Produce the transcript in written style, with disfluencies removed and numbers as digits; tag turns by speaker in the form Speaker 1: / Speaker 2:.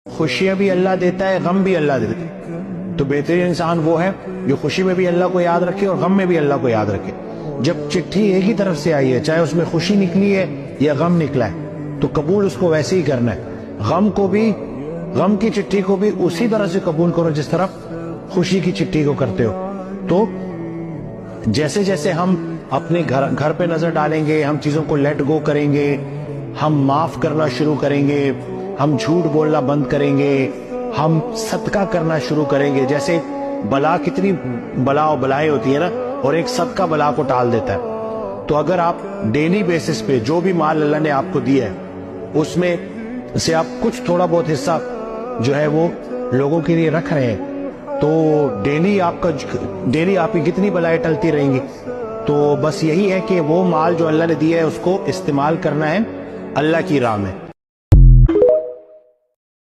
Speaker 1: खुशियां भी अल्लाह देता है, गम भी अल्लाह देता है। तो बेहतरीन इंसान वो है जो खुशी में भी अल्लाह को याद रखे और गम में भी अल्लाह को याद रखे। जब चिट्ठी एक ही तरफ से आई है, चाहे उसमें खुशी निकली है या गम निकला है, तो कबूल उसको वैसे ही करना है। गम को भी, गम की चिट्ठी को भी उसी तरह से कबूल करो जिस तरह खुशी की चिट्ठी को करते हो। तो जैसे जैसे हम अपने घर पे नजर डालेंगे, हम चीजों को लेट गो करेंगे, हम माफ करना शुरू करेंगे, हम झूठ बोलना बंद करेंगे, हम सदका करना शुरू करेंगे। जैसे बला, कितनी बला और बलाएं होती है ना, और एक सदका बला को टाल देता है। तो अगर आप डेली बेसिस पे जो भी माल अल्लाह ने आपको दिया है उसमें से आप कुछ थोड़ा बहुत हिस्सा जो है वो लोगों के लिए रख रहे हैं, तो डेली आपकी कितनी बलाएं टलती रहेंगी। तो बस यही है कि वो माल जो अल्लाह ने दिया है उसको इस्तेमाल करना है अल्लाह की राह में।